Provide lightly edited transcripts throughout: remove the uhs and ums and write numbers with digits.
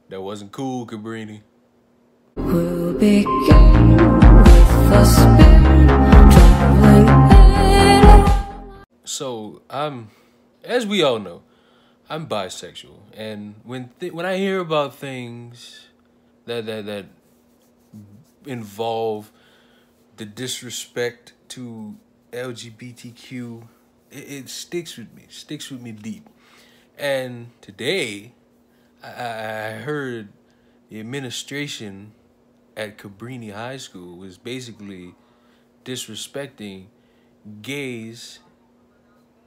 That wasn't cool, Cabrini. We'll begin with a spin, traveling. So as we all know, I'm bisexual, and when I hear about things that involve the disrespect to LGBTQ, it sticks with me deep. And today, I heard the administration at Cabrini High School was basically disrespecting gays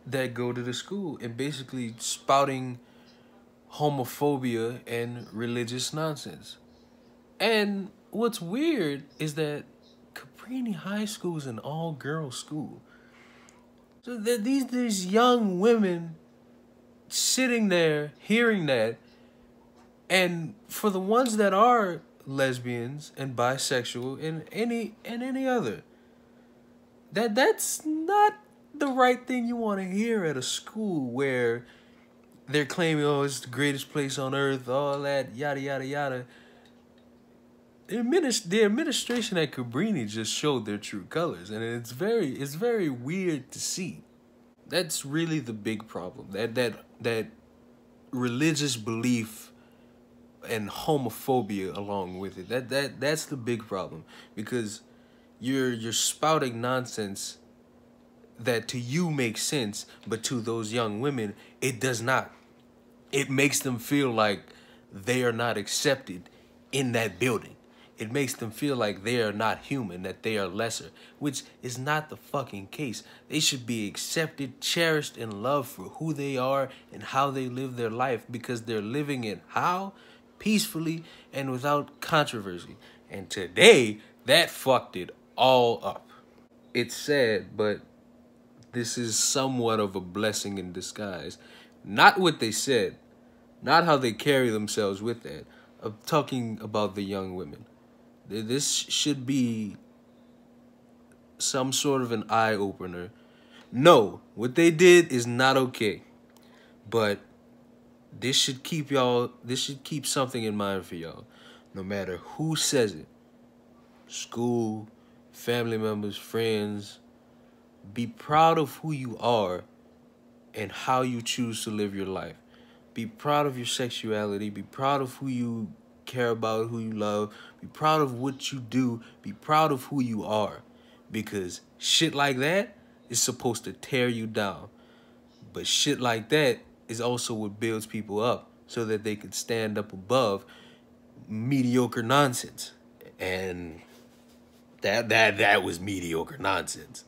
that go to the school and basically spouting homophobia and religious nonsense. And what's weird is that Cabrini High School is an all-girls school. So that these young women sitting there hearing that, and for the ones that are lesbians and bisexual and any other, that's not the right thing you want to hear at a school where they're claiming, oh, it's the greatest place on earth, all that, yada, yada, yada. The administration at Cabrini just showed their true colors, and it's very weird to see. That's really the big problem. That religious belief and homophobia along with it. That's the big problem, because you're spouting nonsense that to you makes sense, but to those young women it does not. It makes them feel like they are not accepted in that building. It makes them feel like they are not human, that they are lesser, which is not the fucking case. They should be accepted, cherished, and loved for who they are and how they live their life, because they're living it how? Peacefully and without controversy. And today, that fucked it all up. It's sad, but this is somewhat of a blessing in disguise. Not what they said, not how they carry themselves with that. I'm talking about the young women. This should be some sort of an eye-opener. No, what they did is not okay. But this should keep something in mind for y'all. No matter who says it. School, family members, friends. Be proud of who you are and how you choose to live your life. Be proud of your sexuality. Be proud of who you care about, who you love. Be proud of what you do. Be proud of who you are. Because shit like that is supposed to tear you down. But shit like that is also what builds people up so that they can stand up above mediocre nonsense. And that was mediocre nonsense.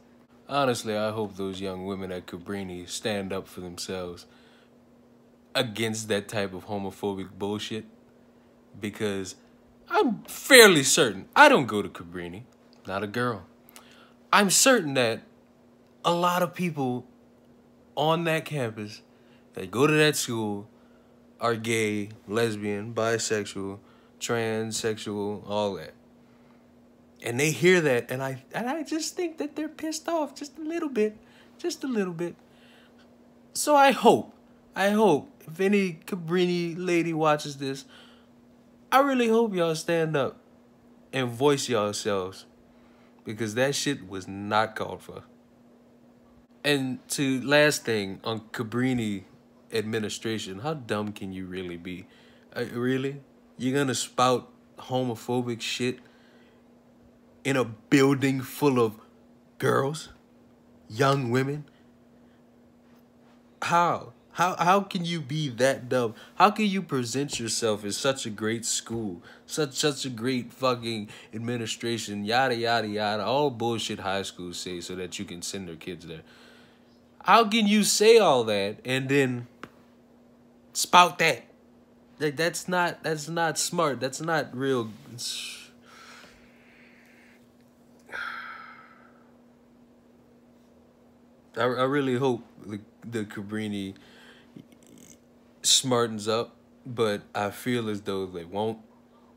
Honestly, I hope those young women at Cabrini stand up for themselves against that type of homophobic bullshit. Because I'm fairly certain, I don't go to Cabrini, not a girl. I'm certain that a lot of people on that campus that go to that school are gay, lesbian, bisexual, transsexual, all that. And they hear that, and I just think that they're pissed off just a little bit. So I hope, if any Cabrini lady watches this, I really hope y'all stand up and voice yourselves, because that shit was not called for. And to last thing on Cabrini administration, how dumb can you really be? Really? You're gonna spout homophobic shit in a building full of girls, young women? How? How can you be that dumb? How can you present yourself as such a great school, such a great fucking administration, yada, yada, yada, all bullshit high schools say so that you can send their kids there? How can you say all that and then spout that? That's not smart. That's not real. I really hope the Cabrini smartens up, but I feel as though they won't,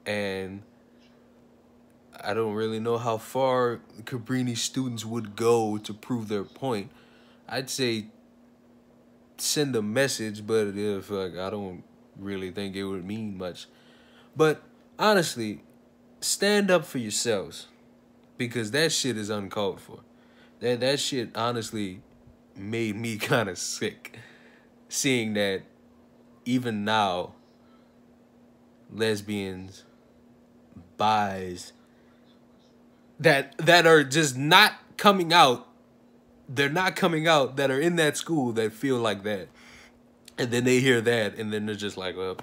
and I don't really know how far Cabrini students would go to prove their point. I'd say send a message, but if I don't really think it would mean much. But honestly, stand up for yourselves, because that shit is uncalled for. That shit honestly made me kind of sick, seeing that even now, lesbians, bis, that are just not coming out. They're not coming out, that are in that school, that feel like that. And then they hear that, and then they're just like, well,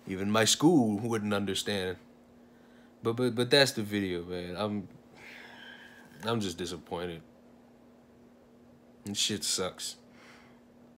even my school wouldn't understand. But that's the video, man. I'm just disappointed. And shit sucks.